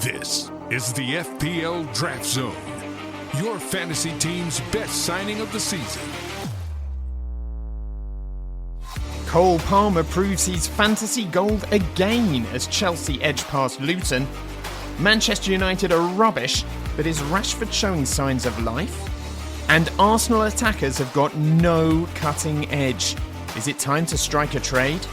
This is the FPL Draft Zone, your fantasy team's best signing of the season. Cole Palmer proves he's fantasy gold again as Chelsea edge past Luton. Manchester United are rubbish, but is Rashford showing signs of life? And Arsenal attackers have got no cutting edge. Is it time to strike a trade?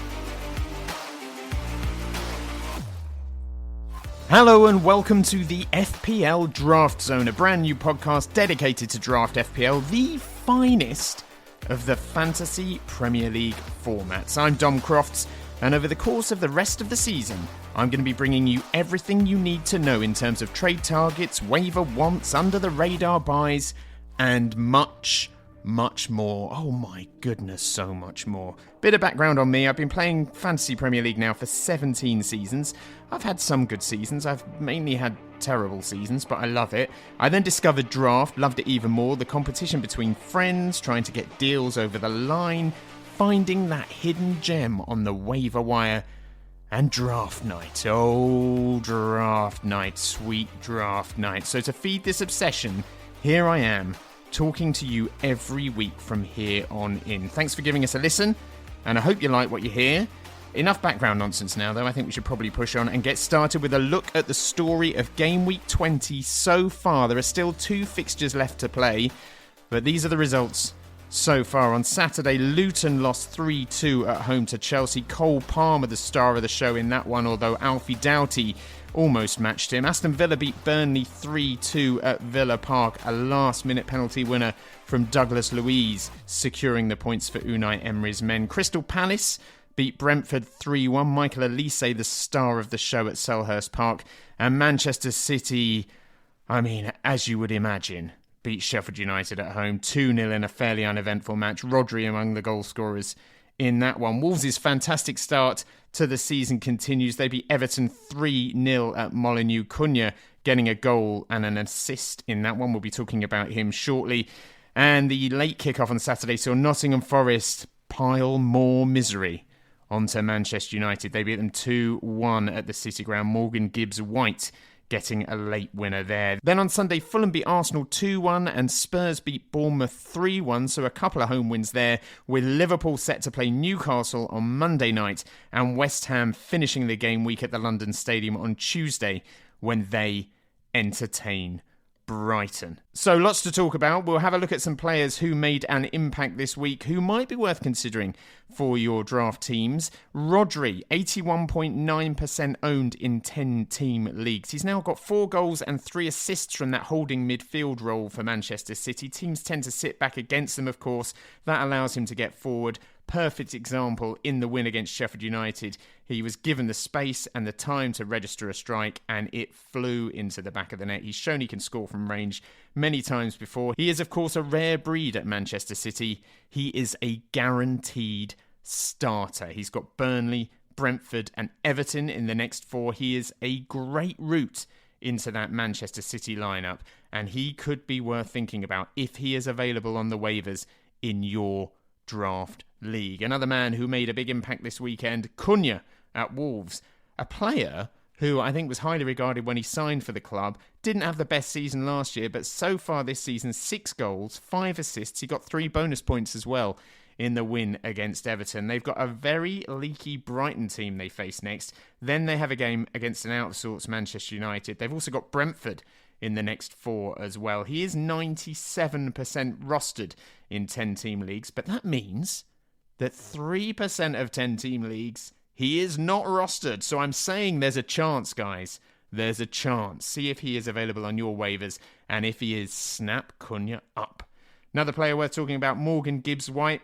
Hello and welcome to the FPL Draft Zone, a brand new podcast dedicated to Draft FPL, the finest of the Fantasy Premier League formats. I'm Dom Crofts, and over the course of the rest of the season, I'm going to be bringing you everything you need to know in terms of trade targets, waiver wants, under-the-radar buys, and much more. Oh my goodness, so much more. Bit of background on me. I've been playing Fantasy Premier League now for 17 seasons. I've had some good seasons. I've mainly had terrible seasons, but I love it. I then discovered Draft, loved it even more. The competition between friends, trying to get deals over the line, finding that hidden gem on the waiver wire, and Draft Night. Oh, Draft Night. Sweet Draft Night. So to feed this obsession, here I am, talking to you every week from here on in. Thanks for giving us a listen, and I hope you like what you hear. Enough background nonsense now, though. I think we should probably push on and get started with a look at the story of Gameweek 20 so far. There are still 2 fixtures left to play, but these are the results so far. On Saturday, Luton lost 3-2 at home to Chelsea. Cole Palmer, the star of the show in that one, although Alfie Doughty almost matched him. Aston Villa beat Burnley 3-2 at Villa Park, a last-minute penalty winner from Douglas Luiz, securing the points for Unai Emery's men. Crystal Palace beat Brentford 3-1. Michael Elise, the star of the show at Selhurst Park. And Manchester City, as you would imagine, beat Sheffield United at home 2-0 in a fairly uneventful match. Rodri among the goal scorers in that one. Wolves' fantastic start to the season continues. They beat Everton 3-0 at Molineux. Cunha getting a goal and an assist in that one. We'll be talking about him shortly. And the late kickoff on Saturday saw Nottingham Forest pile more misery onto Manchester United. They beat them 2-1 at the City Ground. Morgan Gibbs-White getting a late winner there. Then on Sunday, Fulham beat Arsenal 2-1 and Spurs beat Bournemouth 3-1, so a couple of home wins there, with Liverpool set to play Newcastle on Monday night and West Ham finishing the game week at the London Stadium on Tuesday when they entertain Brighton. So lots to talk about. We'll have a look at some players who made an impact this week who might be worth considering for your draft teams. Rodri, 81.9% owned in 10-team leagues. He's now got 4 goals and 3 assists from that holding midfield role for Manchester City. Teams tend to sit back against them, of course. That allows him to get forward. Perfect example in the win against Sheffield United. He was given the space and the time to register a strike and it flew into the back of the net. He's shown he can score from range many times before. He is, of course, a rare breed at Manchester City. He is a guaranteed starter. He's got Burnley, Brentford and Everton in the next 4. He is a great route into that Manchester City lineup, and he could be worth thinking about if he is available on the waivers in your draft league. Another man who made a big impact this weekend, Cunha at Wolves, a player who I think was highly regarded when he signed for the club. Didn't have the best season last year, but so far this season, 6 goals, 5 assists. He got 3 bonus points as well in the win against Everton. They've got a very leaky Brighton team they face next. Then they have a game against an out-of-sorts Manchester United. They've also got Brentford in the next 4 as well. He is 97% rostered in 10-team leagues, but that means that 3% of 10-team leagues, he is not rostered. So I'm saying there's a chance, guys. There's a chance. See if he is available on your waivers, and if he is, snap Cunha up. Another player worth talking about, Morgan Gibbs-White,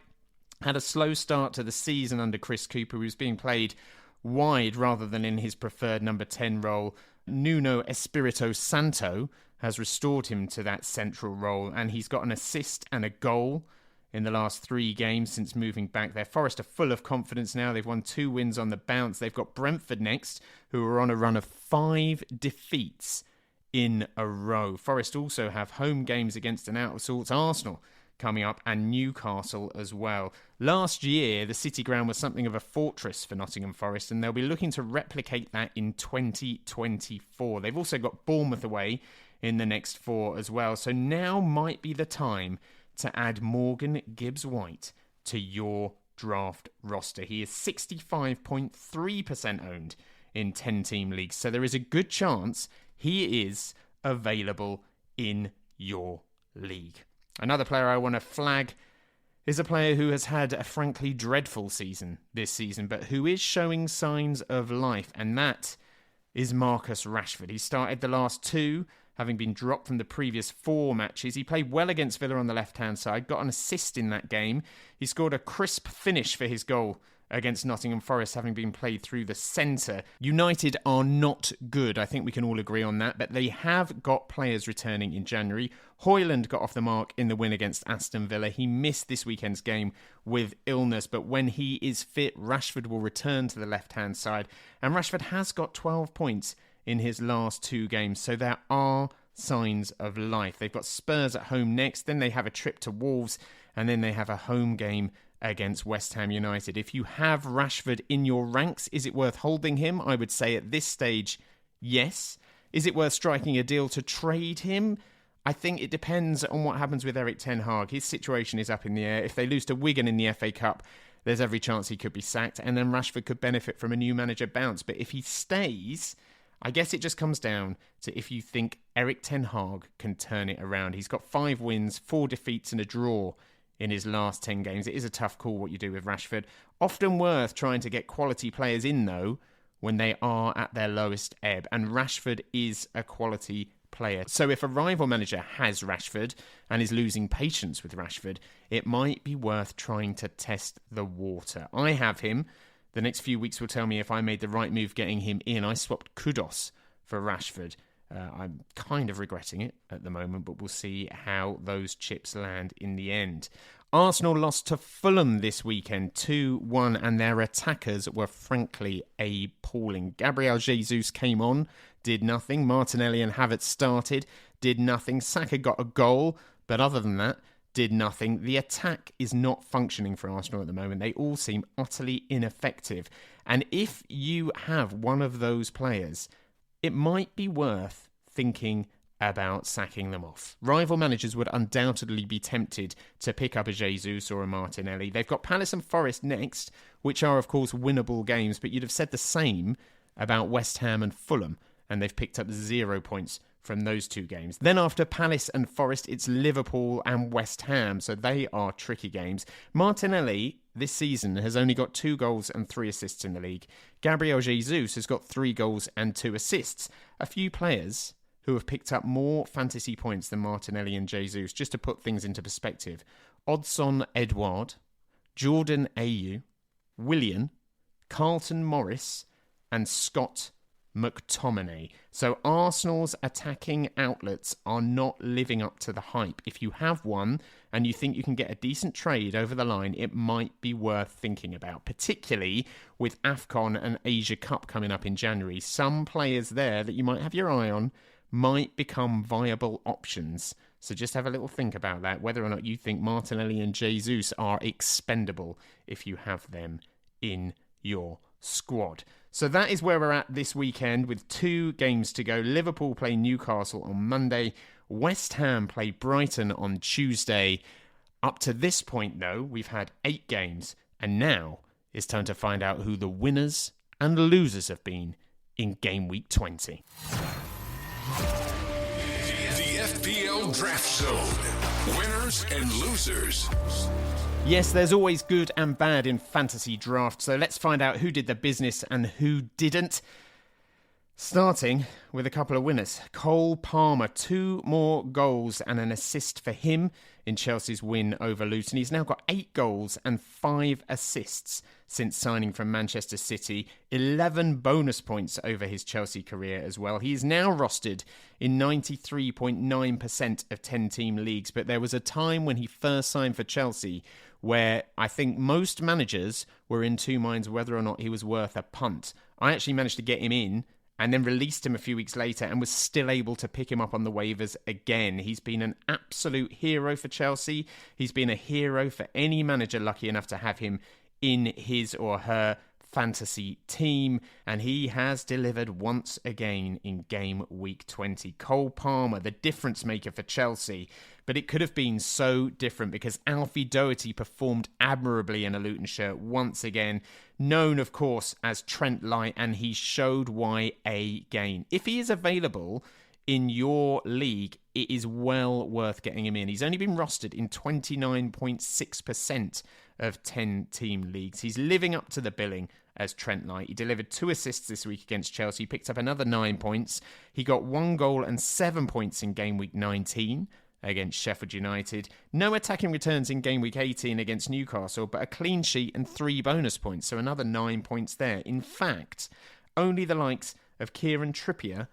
had a slow start to the season under Chris Cooper, who was being played wide rather than in his preferred number 10 role. Nuno Espirito Santo has restored him to that central role, and he's got an assist and a goal in the last 3 games since moving back there. Forest are full of confidence now. They've won 2 wins on the bounce. They've got Brentford next, who are on a run of 5 defeats in a row. Forest also have home games against an out-of-sorts Arsenal coming up, and Newcastle as well. Last year, the City Ground was something of a fortress for Nottingham Forest, and they'll be looking to replicate that in 2024. They've also got Bournemouth away in the next 4 as well. So now might be the time to add Morgan Gibbs-White to your draft roster. He is 65.3% owned in 10-team leagues. So there is a good chance he is available in your league. Another player I want to flag is a player who has had a frankly dreadful season this season, but who is showing signs of life, and that is Marcus Rashford. He started the last 2, having been dropped from the previous 4 matches. He played well against Villa on the left-hand side, got an assist in that game. He scored a crisp finish for his goal against Nottingham Forest, having been played through the centre. United are not good, I think we can all agree on that, but they have got players returning in January. Højlund got off the mark in the win against Aston Villa. He missed this weekend's game with illness, but when he is fit, Rashford will return to the left-hand side. And Rashford has got 12 points in his last 2 games, so there are signs of life. They've got Spurs at home next, then they have a trip to Wolves, and then they have a home game against West Ham United. If you have Rashford in your ranks, is it worth holding him? I would say at this stage, yes. Is it worth striking a deal to trade him? I think it depends on what happens with Erik ten Hag. His situation is up in the air. If they lose to Wigan in the FA Cup, there's every chance he could be sacked, and then Rashford could benefit from a new manager bounce. But if he stays, I guess it just comes down to if you think Erik ten Hag can turn it around. He's got 5 wins, 4 defeats and a draw in his last 10 games. It is a tough call what you do with Rashford. Often worth trying to get quality players in, though, when they are at their lowest ebb. And Rashford is a quality player. So if a rival manager has Rashford and is losing patience with Rashford, it might be worth trying to test the water. I have him. The next few weeks will tell me if I made the right move getting him in. I swapped Kudos for Rashford. I'm kind of regretting it at the moment, but we'll see how those chips land in the end. Arsenal lost to Fulham this weekend 2-1, and their attackers were frankly appalling. Gabriel Jesus came on, did nothing. Martinelli and Havertz started, did nothing. Saka got a goal, but other than that, did nothing. The attack is not functioning for Arsenal at the moment. They all seem utterly ineffective. And if you have one of those players, it might be worth thinking about sacking them off. Rival managers would undoubtedly be tempted to pick up a Jesus or a Martinelli. They've got Palace and Forest next, which are, of course, winnable games, but you'd have said the same about West Ham and Fulham, and they've picked up 0 points from those 2 games. Then after Palace and Forest, it's Liverpool and West Ham, so they are tricky games. Martinelli this season has only got 2 goals and 3 assists in the league. Gabriel Jesus has got 3 goals and 2 assists. A few players who have picked up more fantasy points than Martinelli and Jesus, just to put things into perspective. Odsonne Edouard, Jordan Ayew, Willian, Carlton Morris, and Scott McTominay. So Arsenal's attacking outlets are not living up to the hype. If you have one and you think you can get a decent trade over the line, it might be worth thinking about, particularly with AFCON and Asia Cup coming up in January. Some players there that you might have your eye on might become viable options. So just have a little think about that, whether or not you think Martinelli and Jesus are expendable if you have them in your squad. So that is where we're at this weekend with 2 games to go. Liverpool play Newcastle on Monday. West Ham play Brighton on Tuesday. Up to this point, though, we've had 8 games, and now it's time to find out who the winners and losers have been in Gameweek 20. The FPL Draft Zone. Winners and losers. Yes, there's always good and bad in fantasy draft, so let's find out who did the business and who didn't. Starting with a couple of winners. Cole Palmer, 2 more goals and an assist for him in Chelsea's win over Luton. He's now got 8 goals and 5 assists since signing from Manchester City. 11 bonus points over his Chelsea career as well. He is now rostered in 93.9% of 10-team leagues, but there was a time when he first signed for Chelsea where I think most managers were in 2 minds whether or not he was worth a punt. I actually managed to get him in and then released him a few weeks later and was still able to pick him up on the waivers again. He's been an absolute hero for Chelsea. He's been a hero for any manager lucky enough to have him in his or her fantasy team, and he has delivered once again in game week 20. Cole Palmer, the difference maker for Chelsea, but it could have been so different because Alfie Doherty performed admirably in a Luton shirt once again, known of course as Trent Light, and he showed why again. If he is available in your league, it is well worth getting him in. He's only been rostered in 29.6% of 10-team leagues. He's living up to the billing as Trent Light. He delivered 2 assists this week against Chelsea, picked up another 9 points. He got 1 goal and 7 points in game week 19 against Sheffield United. No attacking returns in game week 18 against Newcastle, but a clean sheet and 3 bonus points, so another 9 points there. In fact, only the likes of Kieran Trippier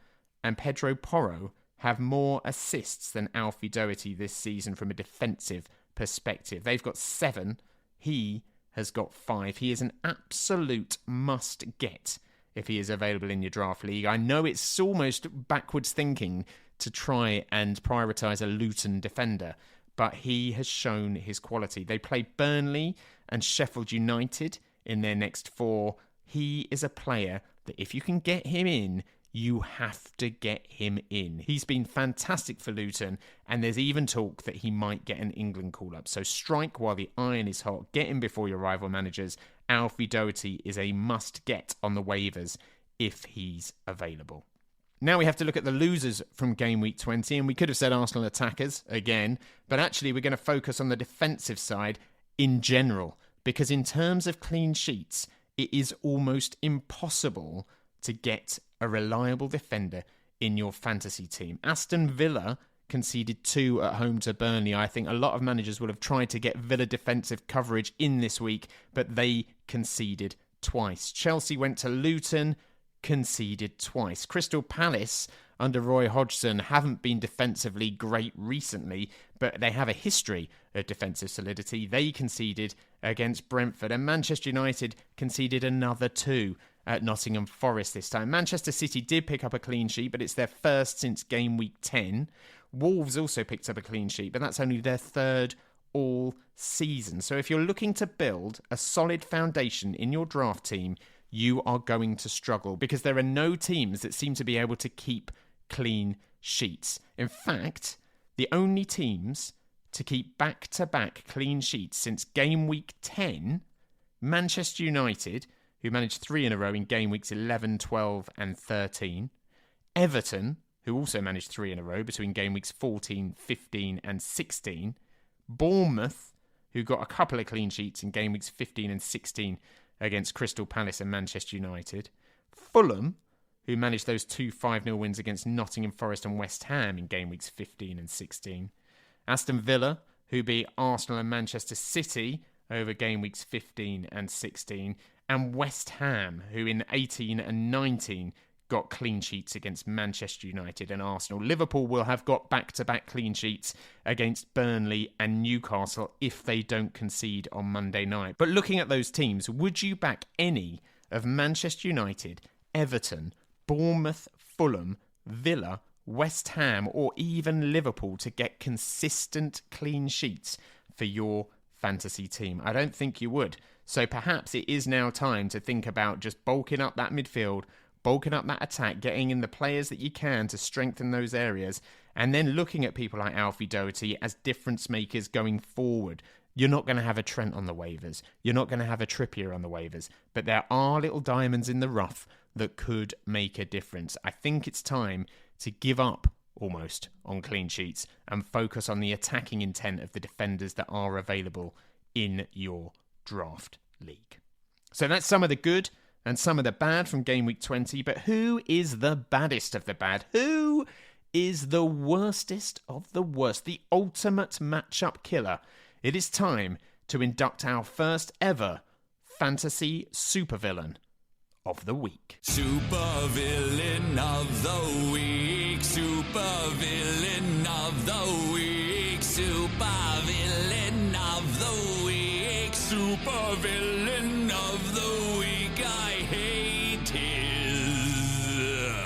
and Pedro Porro have more assists than Alfie Doherty this season from a defensive perspective. They've got 7. He has got 5. He is an absolute must-get if he is available in your draft league. I know it's almost backwards thinking to try and prioritise a Luton defender, but he has shown his quality. They play Burnley and Sheffield United in their next 4. He is a player that if you can get him in, you have to get him in. He's been fantastic for Luton, and there's even talk that he might get an England call-up. So strike while the iron is hot. Get him before your rival managers. Alfie Doherty is a must-get on the waivers if he's available. Now we have to look at the losers from game week 20, and we could have said Arsenal attackers again, but actually we're going to focus on the defensive side in general, because in terms of clean sheets, it is almost impossible to get a reliable defender in your fantasy team. Aston Villa conceded 2 at home to Burnley. I think a lot of managers would have tried to get Villa defensive coverage in this week, but they conceded twice. Chelsea went to Luton, conceded twice. Crystal Palace under Roy Hodgson haven't been defensively great recently, but they have a history of defensive solidity. They conceded against Brentford, and Manchester United conceded another 2 at Nottingham Forest this time. Manchester City did pick up a clean sheet, but it's their first since game week 10. Wolves also picked up a clean sheet, but that's only their 3rd all season. So if you're looking to build a solid foundation in your draft team, you are going to struggle because there are no teams that seem to be able to keep clean sheets. In fact, the only teams to keep back-to-back clean sheets since game week 10, Manchester United, who managed 3 in a row in game weeks 11, 12 and 13. Everton, who also managed 3 in a row between game weeks 14, 15 and 16. Bournemouth, who got a couple of clean sheets in game weeks 15 and 16 against Crystal Palace and Manchester United. Fulham, who managed those 2 5-0 wins against Nottingham Forest and West Ham in game weeks 15 and 16. Aston Villa, who beat Arsenal and Manchester City over game weeks 15 and 16. And West Ham, who in 18 and 19 got clean sheets against Manchester United and Arsenal. Liverpool will have got back-to-back clean sheets against Burnley and Newcastle if they don't concede on Monday night. But looking at those teams, would you back any of Manchester United, Everton, Bournemouth, Fulham, Villa, West Ham, or even Liverpool to get consistent clean sheets for your fantasy team? I don't think you would. So perhaps it is now time to think about just bulking up that midfield, bulking up that attack, getting in the players that you can to strengthen those areas, and then looking at people like Alfie Doherty as difference makers going forward. You're not going to have a Trent on the waivers. You're not going to have a Trippier on the waivers. But there are little diamonds in the rough that could make a difference. I think it's time to give up almost on clean sheets and focus on the attacking intent of the defenders that are available in your draft league. So that's some of the good and some of the bad from game week 20, but who is the baddest of the bad? Who is the worstest of the worst? The ultimate matchup killer. It is time to induct our first ever Fantasy Supervillain of the week. Supervillain of the week. Supervillain of the week. Supervillain of the week. Supervillain of the week. I hate his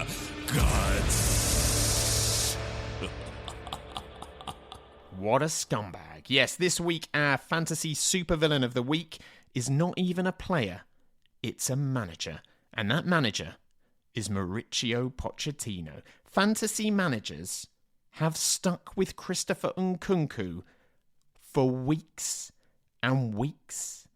what a scumbag. Yes, this week our Fantasy Supervillain of the Week is not even a player, it's a manager. And that manager is Mauricio Pochettino. Fantasy managers have stuck with Christopher Nkunku for weeks and weeks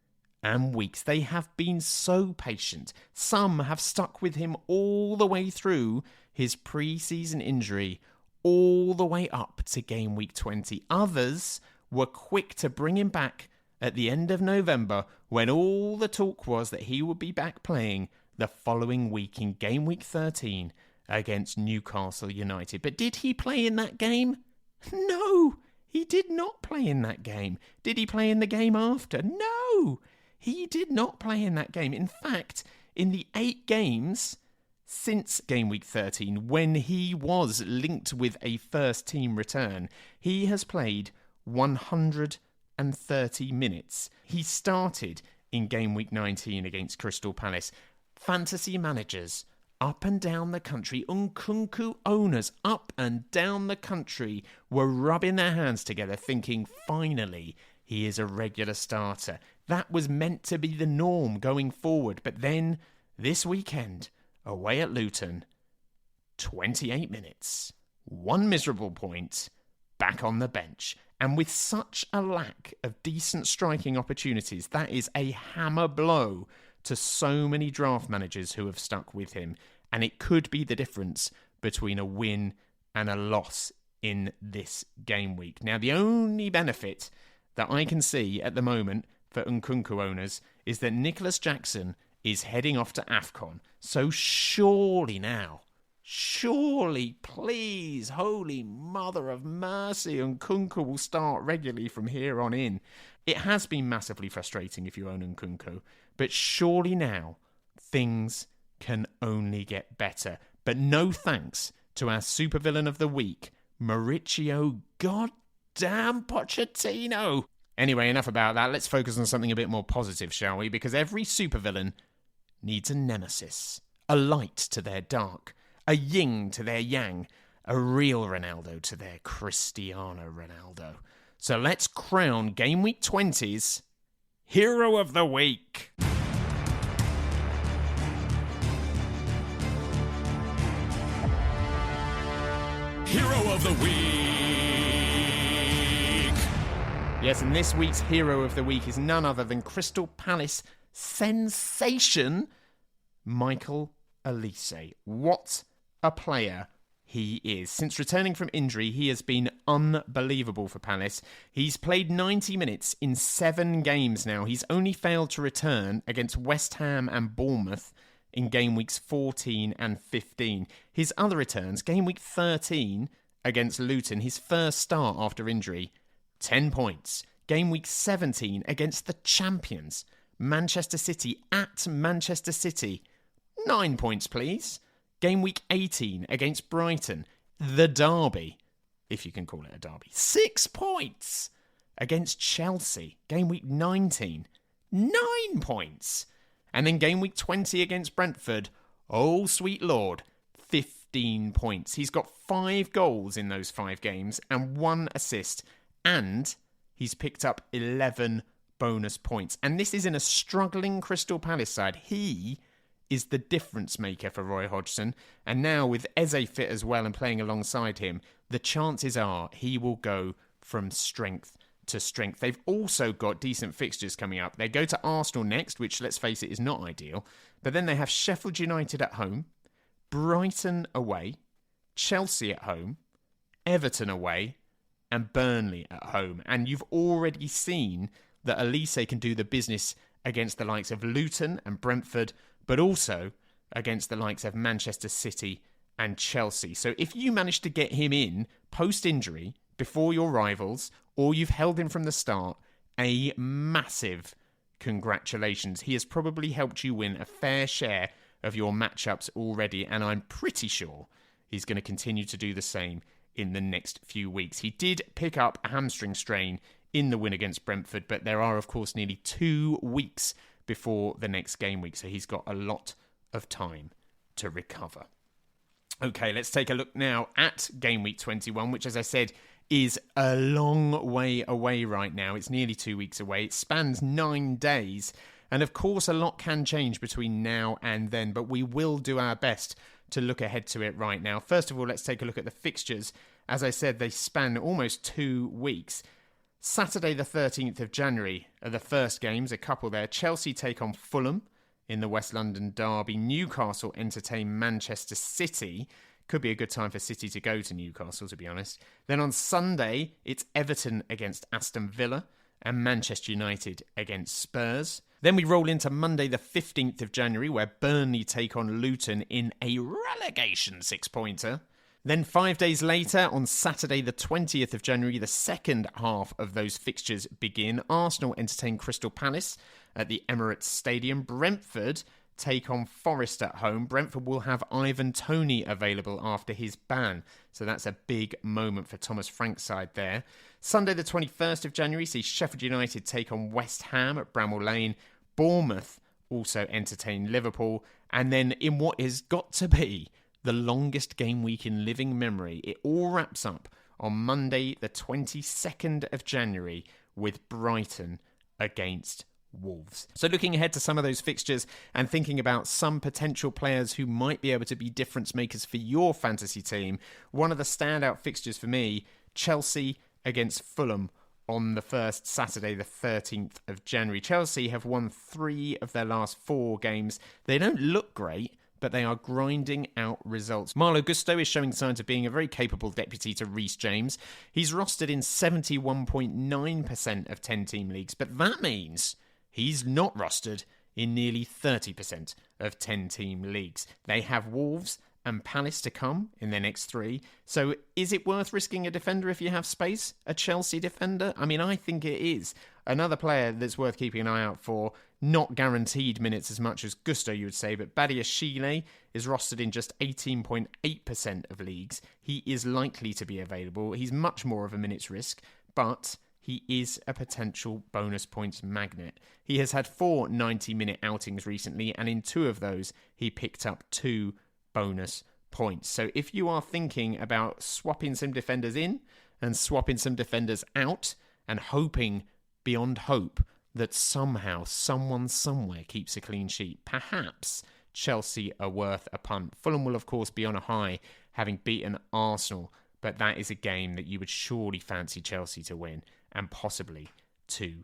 and weeks. They have been so patient. Some have stuck with him all the way through his pre-season injury, all the way up to game week 20. Others were quick to bring him back at the end of November when all the talk was that he would be back playing the following week in game week 13 against Newcastle United. But did he play in that game? No, he did not play in that game. Did he play in the game after? No, he did not play in that game. In fact, in the 8 games since game week 13, when he was linked with a first team return, he has played 130 minutes. He started in game week 19 against Crystal Palace. Fantasy managers up and down the country, Nkunku owners up and down the country were rubbing their hands together thinking, finally, he is a regular starter. That was meant to be the norm going forward. But then, this weekend, away at Luton, 28 minutes, 1 miserable point, back on the bench. And with such a lack of decent striking opportunities, that is a hammer blow to so many draft managers who have stuck with him. And it could be the difference between a win and a loss in this game week. Now, the only benefit that I can see at the moment for Nkunku owners is that Nicholas Jackson is heading off to AFCON. So surely, please, holy mother of mercy, Nkunku will start regularly from here on in. It has been massively frustrating if you own Nkunku, but surely now things can only get better. But no thanks to our supervillain of the week, Mauricio goddamn Pochettino. Anyway, enough about that. Let's focus on something a bit more positive, shall we? Because every supervillain needs a nemesis, a light to their dark, a yin to their yang, a real Ronaldo to their Cristiano Ronaldo. So let's crown Game Week 20's Hero of the Week. Hero of the Week. Yes, and this week's Hero of the Week is none other than Crystal Palace sensation, Michael Olise. What a player he is. Since returning from injury, he has been unbelievable for Palace. He's played 90 minutes in 7 games now. He's only failed to return against West Ham and Bournemouth in game weeks 14 and 15. His other returns, game week 13 against Luton, his first start after injury, 10 points. Game week 17 against the champions, Manchester City, at Manchester City, 9 points please. Game week 18 against Brighton, the derby, if you can call it a derby, 6 points. Against Chelsea, game week 19, 9 points. And then game week 20 against Brentford, oh sweet lord, 15 points. He's got 5 goals in those 5 games and 1 assist. And he's picked up 11 bonus points. And this is in a struggling Crystal Palace side. He is the difference maker for Roy Hodgson. And now with Eze fit as well and playing alongside him, the chances are he will go from strength to strength. They've also got decent fixtures coming up. They go to Arsenal next, which, let's face it, is not ideal. But then they have Sheffield United at home, Brighton away, Chelsea at home, Everton away, and Burnley at home. And you've already seen that Olise can do the business against the likes of Luton and Brentford, but also against the likes of Manchester City and Chelsea. So if you manage to get him in post-injury before your rivals, or you've held him from the start, a massive congratulations. He has probably helped you win a fair share of your matchups already, and I'm pretty sure he's going to continue to do the same in the next few weeks. He did pick up a hamstring strain in the win against Brentford, but there are, of course, nearly 2 weeks before the next game week, so he's got a lot of time to recover. Okay, let's take a look now at game week 21, which, as I said, is a long way away right now. It's nearly 2 weeks away. It spans 9 days. And of course, a lot can change between now and then, but we will do our best to look ahead to it right now. First of all, let's take a look at the fixtures. As I said, they span almost 2 weeks. Saturday the 13th of January are the first games, a couple there. Chelsea take on Fulham in the West London derby. Newcastle entertain Manchester City. Could be a good time for City to go to Newcastle, to be honest. Then on Sunday, it's Everton against Aston Villa and Manchester United against Spurs. Then we roll into Monday the 15th of January, where Burnley take on Luton in a relegation six-pointer. Then 5 days later, on Saturday the 20th of January, the second half of those fixtures begin. Arsenal entertain Crystal Palace at the Emirates Stadium. Brentford take on Forest at home. Brentford will have Ivan Toney available after his ban, so that's a big moment for Thomas Frank's side there. Sunday the 21st of January sees Sheffield United take on West Ham at Bramall Lane. Bournemouth also entertain Liverpool, and then in what has got to be the longest game week in living memory, it all wraps up on Monday the 22nd of January with Brighton against Wolves. So looking ahead to some of those fixtures and thinking about some potential players who might be able to be difference makers for your fantasy team, one of the standout fixtures for me, Chelsea against Fulham on the first Saturday, the 13th of January. Chelsea have won 3 of their last 4 games. They don't look great, but they are grinding out results. Malo Gusto is showing signs of being a very capable deputy to Reece James. He's rostered in 71.9% of 10-team leagues, but that means he's not rostered in nearly 30% of 10-team leagues. They have Wolves and Palace to come in their next 3. So is it worth risking a defender if you have space? A Chelsea defender? I mean, I think it is. Another player that's worth keeping an eye out for, not guaranteed minutes as much as Gusto, you would say, but Badiashile is rostered in just 18.8% of leagues. He is likely to be available. He's much more of a minutes risk, but he is a potential bonus points magnet. He has had 4 90-minute outings recently, and in 2 of those, he picked up 2 bonus points. So if you are thinking about swapping some defenders in and swapping some defenders out and hoping beyond hope that somehow someone somewhere keeps a clean sheet, perhaps Chelsea are worth a punt. Fulham will of course be on a high, having beaten Arsenal, but that is a game that you would surely fancy Chelsea to win, and possibly 2-0.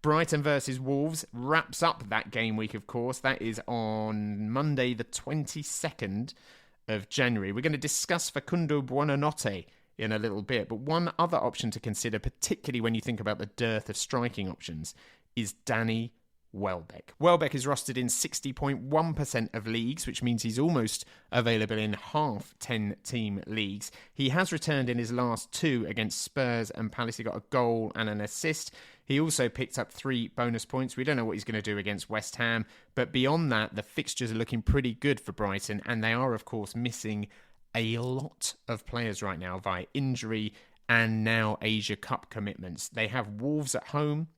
Brighton versus Wolves wraps up that game week, of course. That is on Monday, the 22nd of January. We're going to discuss Facundo Buonanotte in a little bit, but one other option to consider, particularly when you think about the dearth of striking options, is Danny Welbeck. Welbeck is rostered in 60.1% of leagues, which means he's almost available in half 10-team leagues. He has returned in his last 2 against Spurs and Palace. He got a goal and an assist. He also picked up 3 bonus points. We don't know what he's going to do against West Ham, but beyond that, the fixtures are looking pretty good for Brighton, and they are, of course, missing a lot of players right now via injury and now Asia Cup commitments. They have Wolves at home,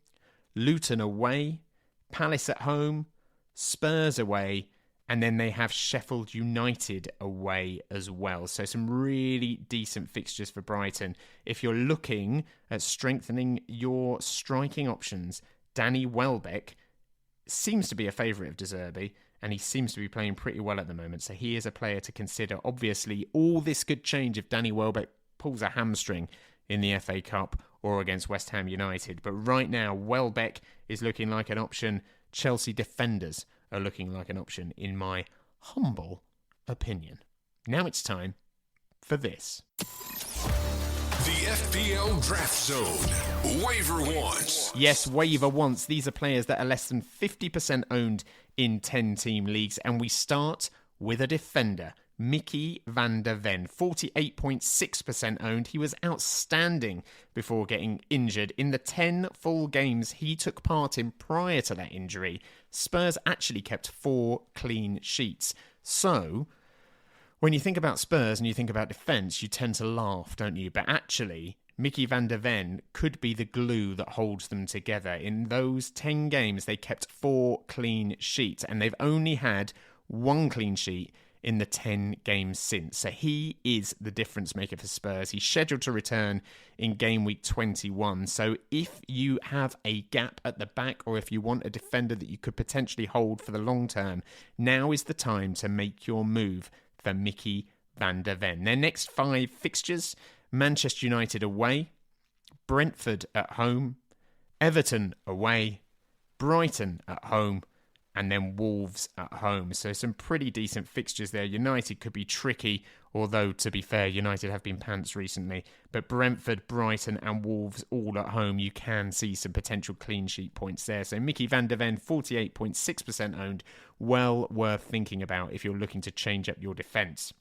Luton away, Palace at home, Spurs away, and then they have Sheffield United away as well. So some really decent fixtures for Brighton. If you're looking at strengthening your striking options, Danny Welbeck seems to be a favourite of De Zerbi, and he seems to be playing pretty well at the moment. So he is a player to consider. Obviously, all this could change if Danny Welbeck pulls a hamstring in the FA Cup or against West Ham United. But right now, Welbeck is looking like an option. Chelsea defenders are looking like an option, in my humble opinion. Now it's time for this. The FPL Draft Zone. Waiver wants. Yes, waiver wants. These are players that are less than 50% owned in 10-team leagues. And we start with a defender, Mickey van der Ven, 48.6% owned. He was outstanding before getting injured. In the 10 full games he took part in prior to that injury, Spurs actually kept 4 clean sheets. So when you think about Spurs and you think about defence, you tend to laugh, don't you? But actually, Mickey van der Ven could be the glue that holds them together. In those 10 games, they kept 4 clean sheets, and they've only had 1 clean sheet in the 10 games since. So he is the difference maker for Spurs. He's scheduled to return in game week 21. So if you have a gap at the back, or if you want a defender that you could potentially hold for the long term, now is the time to make your move for Mickey van der Ven. Their next 5 fixtures: Manchester United away, Brentford at home, Everton away, Brighton at home, and then Wolves at home. So some pretty decent fixtures there. United could be tricky, although, to be fair, United have been pants recently. But Brentford, Brighton and Wolves all at home, you can see some potential clean sheet points there. So Mickey van der Ven, 48.6% owned. Well worth thinking about if you're looking to change up your defence.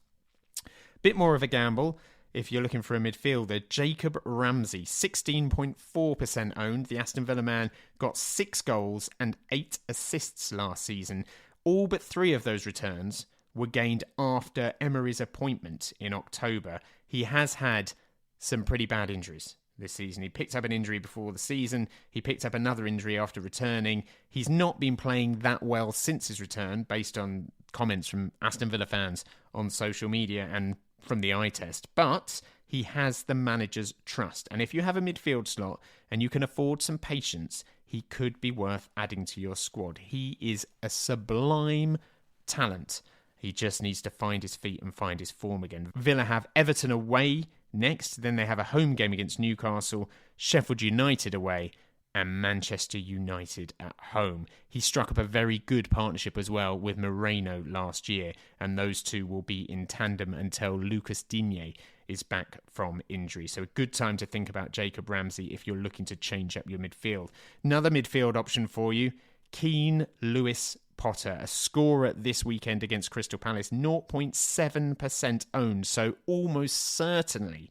Bit more of a gamble if you're looking for a midfielder. Jacob Ramsey, 16.4% owned. The Aston Villa man got 6 goals and 8 assists last season. All but 3 of those returns were gained after Emery's appointment in October. He has had some pretty bad injuries this season. He picked up an injury before the season. He picked up another injury after returning. He's not been playing that well since his return, based on comments from Aston Villa fans on social media and from the eye test, but he has the manager's trust. And if you have a midfield slot and you can afford some patience, he could be worth adding to your squad. He is a sublime talent. He just needs to find his feet and find his form again. Villa have Everton away next, then they have a home game against Newcastle, Sheffield United away, and Manchester United at home. He struck up a very good partnership as well with Moreno last year, and those two will be in tandem until Lucas Digne is back from injury. So a good time to think about Jacob Ramsey if you're looking to change up your midfield. Another midfield option for you, Keane Lewis Potter, a scorer this weekend against Crystal Palace, 0.7% owned, so almost certainly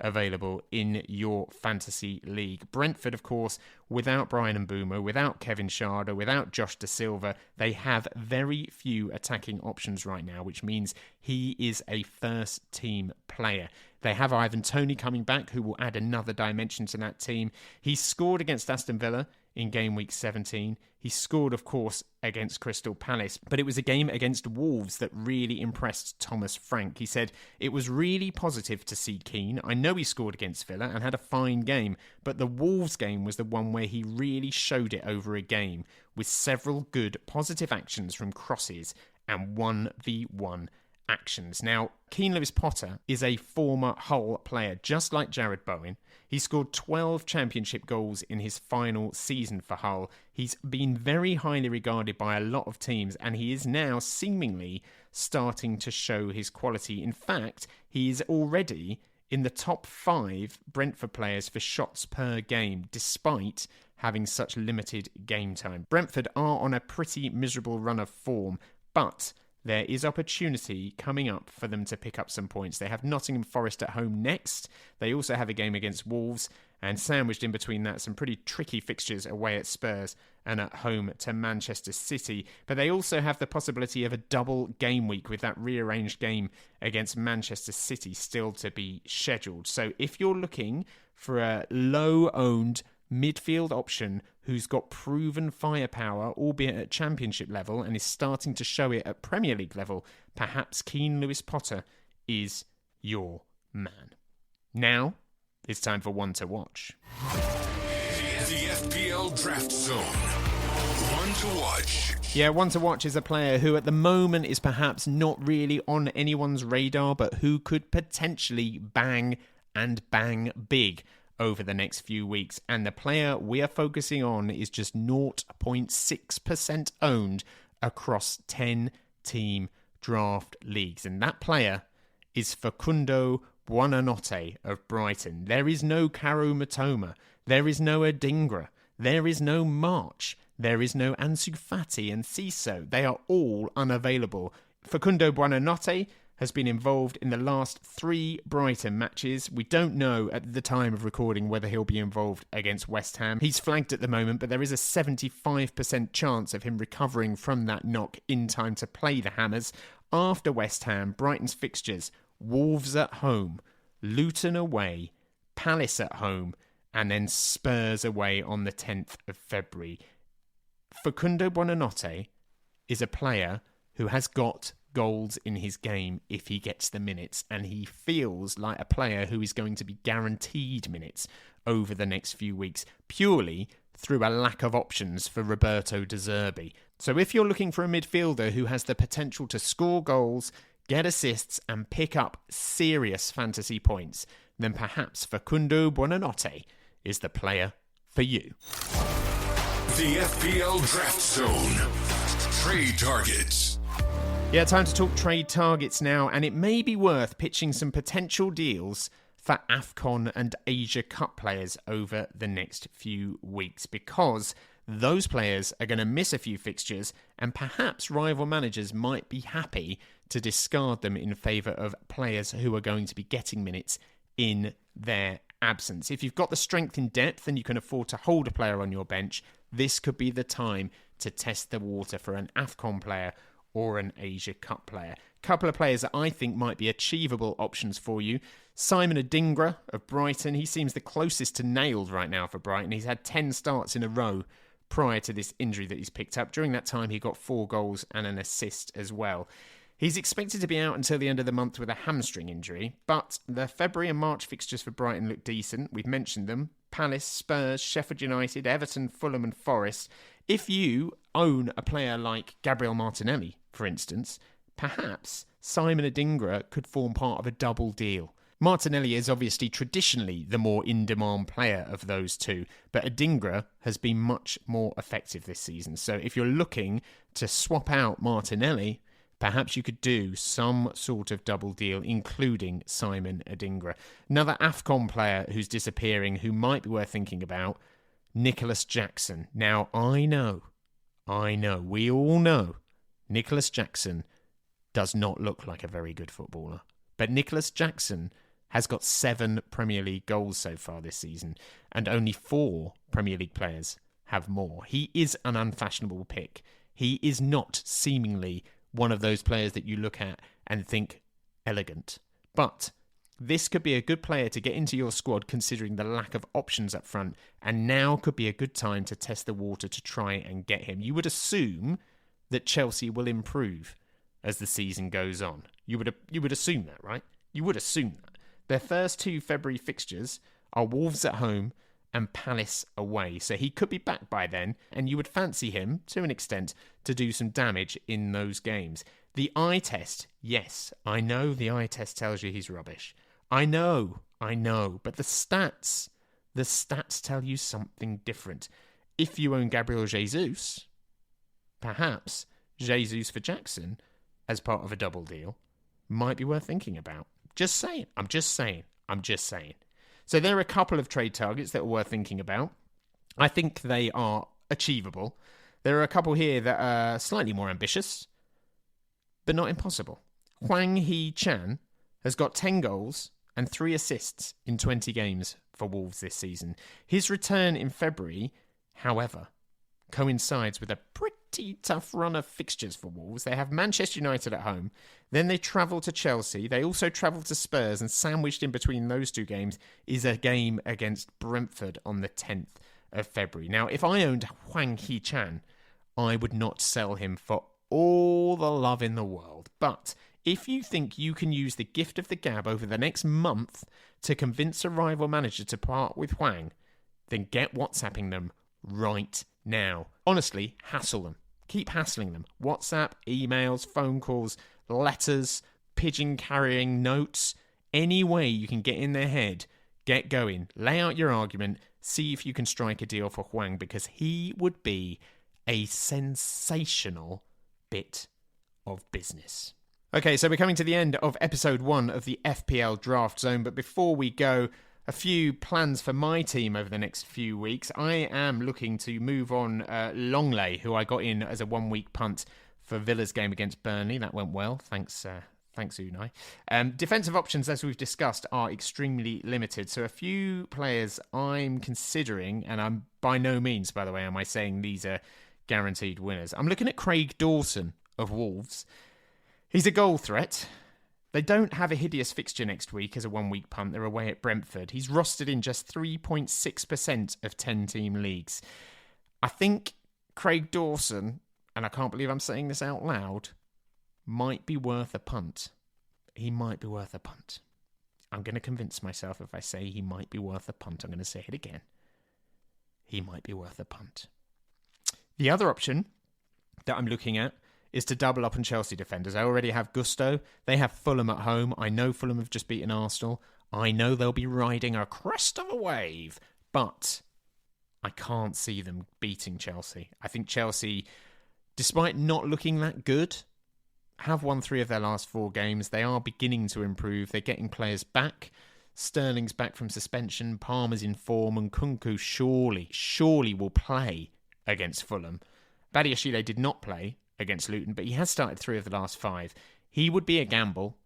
available in your fantasy league. Brentford, of course, without Brian Mbeumo, without Kevin Schade, without Josh Da Silva, they have very few attacking options right now, which means he is a first-team player. They have Ivan Toney coming back, who will add another dimension to that team. He scored against Aston Villa in game week 17. He scored, of course, against Crystal Palace, but it was a game against Wolves that really impressed Thomas Frank. He said, "It was really positive to see Keane. I know he scored against Villa and had a fine game, but the Wolves game was the one where he really showed it over a game, with several good positive actions from crosses and 1v1 actions." Now, Keane Lewis Potter is a former Hull player, just like Jared Bowen. He scored 12 championship goals in his final season for Hull. He's been very highly regarded by a lot of teams, and he is now seemingly starting to show his quality. In fact, he is already in the top 5 Brentford players for shots per game, despite having such limited game time. Brentford are on a pretty miserable run of form, but there is opportunity coming up for them to pick up some points. They have Nottingham Forest at home next. They also have a game against Wolves, and sandwiched in between that, some pretty tricky fixtures away at Spurs and at home to Manchester City. But they also have the possibility of a double game week, with that rearranged game against Manchester City still to be scheduled. So if you're looking for a low-owned midfield option who's got proven firepower, albeit at championship level, and is starting to show it at Premier League level, perhaps Keane Lewis Potter is your man. Now, it's time for one to watch. The FPL Draft Zone. One to watch. Yeah, one to watch is a player who at the moment is perhaps not really on anyone's radar, but who could potentially bang and bang big over the next few weeks. And the player we are focusing on is just 0.6% owned across 10-team draft leagues. And that player is Facundo Buonanotte of Brighton. There is no Karu Matoma. There is no Adingra. There is no March. There is no Ansu Fati and Ciso. They are all unavailable. Facundo Buonanotte has been involved in the last 3 Brighton matches. We don't know at the time of recording whether he'll be involved against West Ham. He's flagged at the moment, but there is a 75% chance of him recovering from that knock in time to play the Hammers. After West Ham, Brighton's fixtures: Wolves at home, Luton away, Palace at home, and then Spurs away on the 10th of February. Facundo Buonanotte is a player who has got goals in his game if he gets the minutes, and he feels like a player who is going to be guaranteed minutes over the next few weeks, purely through a lack of options for Roberto De Zerbi. So if you're looking for a midfielder who has the potential to score goals, get assists, and pick up serious fantasy points, then perhaps Facundo Buonanotte is the player for you. The FPL Draft Zone. Trade targets. Yeah, time to talk trade targets now, and it may be worth pitching some potential deals for AFCON and Asia Cup players over the next few weeks, because those players are going to miss a few fixtures, and perhaps rival managers might be happy to discard them in favour of players who are going to be getting minutes in their absence. If you've got the strength in depth and you can afford to hold a player on your bench, this could be the time to test the water for an AFCON player or an Asia Cup player. Couple of players that I think might be achievable options for you. Simon Adingra of Brighton. He seems the closest to nailed right now for Brighton. He's had 10 starts in a row prior to this injury that he's picked up. During that time, he got 4 goals and an assist as well. He's expected to be out until the end of the month with a hamstring injury, but the February and March fixtures for Brighton look decent. We've mentioned them. Palace, Spurs, Sheffield United, Everton, Fulham and Forest. If you own a player like Gabriel Martinelli, for instance, perhaps Simon Adingra could form part of a double deal. Martinelli is obviously traditionally the more in-demand player of those two, but Adingra has been much more effective this season. So if you're looking to swap out Martinelli, perhaps you could do some sort of double deal, including Simon Adingra. Another AFCON player who's disappearing, who might be worth thinking about, Nicholas Jackson. Now, I know, we all know, Nicholas Jackson does not look like a very good footballer. But Nicholas Jackson has got 7 Premier League goals so far this season, and only 4 Premier League players have more. He is an unfashionable pick. He is not seemingly one of those players that you look at and think elegant. But this could be a good player to get into your squad considering the lack of options up front, and now could be a good time to test the water to try and get him. You would assume that Chelsea will improve as the season goes on. You would assume that, right? You would assume that. Their first 2 February fixtures are Wolves at home and Palace away. So he could be back by then, and you would fancy him, to an extent, to do some damage in those games. The eye test, yes, I know the eye test tells you he's rubbish. I know, but the stats tell you something different. If you own Gabriel Jesus, perhaps Jesus for Jackson as part of a double deal might be worth thinking about. Just saying. I'm just saying. So there are a couple of trade targets that are worth thinking about. I think they are achievable. There are a couple here that are slightly more ambitious, but not impossible. Hwang Hee-chan has got 10 goals and 3 assists in 20 games for Wolves this season. His return in February, however, coincides with a pretty tough run of fixtures for Wolves. They have Manchester United at home, then they travel to Chelsea, they also travel to Spurs, and sandwiched in between those 2 games is a game against Brentford on the 10th of February. Now, if I owned Hwang Hee-chan, I would not sell him for all the love in the world. But if you think you can use the gift of the gab over the next month to convince a rival manager to part with Hwang, then get WhatsApping them right now. Honestly, hassle them. Keep hassling them. WhatsApp, emails, phone calls, letters, pigeon carrying, notes. Any way you can get in their head, get going. Lay out your argument. See if you can strike a deal for Hwang, because he would be a sensational bit of business. Okay, so we're coming to the end of episode 1 of the FPL Draft Zone, but before we go, a few plans for my team over the next few weeks. I am looking to move on Longley, who I got in as a 1-week punt for Villa's game against Burnley. That went well. Thanks, Unai. Defensive options, as we've discussed, are extremely limited. So a few players I'm considering, and I'm by no means, by the way, am I saying these are guaranteed winners. I'm looking at Craig Dawson of Wolves. He's a goal threat. They don't have a hideous fixture next week as a 1-week punt. They're away at Brentford. He's rostered in just 3.6% of 10-team leagues. I think Craig Dawson, and I can't believe I'm saying this out loud, might be worth a punt. He might be worth a punt. I'm going to convince myself if I say he might be worth a punt. I'm going to say it again. He might be worth a punt. The other option that I'm looking at is to double up on Chelsea defenders. I already have Gusto. They have Fulham at home. I know Fulham have just beaten Arsenal. I know they'll be riding a crest of a wave, but I can't see them beating Chelsea. I think Chelsea, despite not looking that good, have won 3 of their last 4 games. They are beginning to improve. They're getting players back. Sterling's back from suspension. Palmer's in form. And Nkunku surely will play against Fulham. Badiashile did not play against Luton, but he has started 3 of the last 5. He would be a gamble,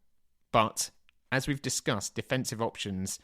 but as we've discussed, defensive options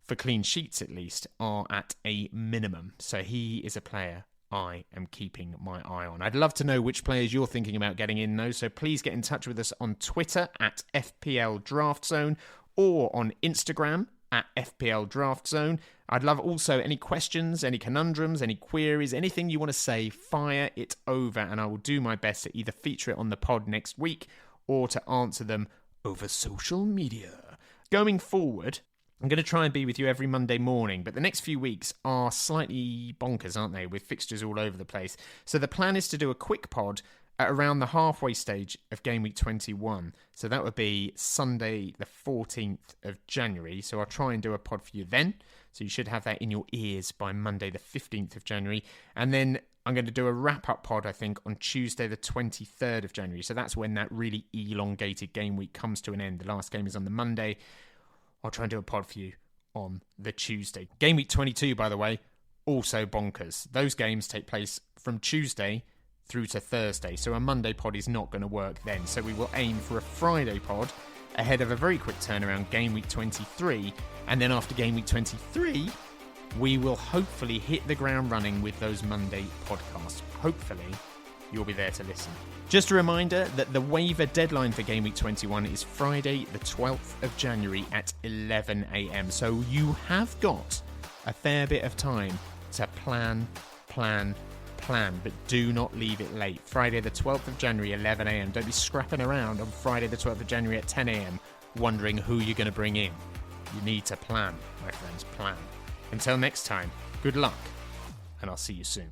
for clean sheets at least are at a minimum. So he is a player I am keeping my eye on. I'd love to know which players you're thinking about getting in though, so please get in touch with us on Twitter at FPL Draft Zone or on Instagram at FPL Draft Zone. I'd love also any questions, any conundrums, any queries, anything you want to say, fire it over and I will do my best to either feature it on the pod next week or to answer them over social media. Going forward, I'm going to try and be with you every Monday morning, but the next few weeks are slightly bonkers, aren't they, with fixtures all over the place. So the plan is to do a quick pod at around the halfway stage of Gameweek 21. So that would be Sunday the 14th of January. So I'll try and do a pod for you then. So you should have that in your ears by Monday the 15th of January. And then I'm going to do a wrap-up pod, I think, on Tuesday the 23rd of January. So that's when that really elongated game week comes to an end. The last game is on the Monday. I'll try and do a pod for you on the Tuesday. Game week 22, by the way, also bonkers. Those games take place from Tuesday through to Thursday, so a Monday pod is not going to work then. So we will aim for a Friday pod ahead of a very quick turnaround, game week 23. And then after game week 23, we will hopefully hit the ground running with those Monday podcasts. Hopefully, you'll be there to listen. Just a reminder that the waiver deadline for Game Week 21 is Friday the 12th of January at 11 a.m. So you have got a fair bit of time to plan, but do not leave it late. Friday the 12th of January, 11 a.m. Don't be scrapping around on Friday the 12th of January at 10 a.m. wondering who you're going to bring in. You need to plan, my friends, plan. Until next time, good luck, and I'll see you soon.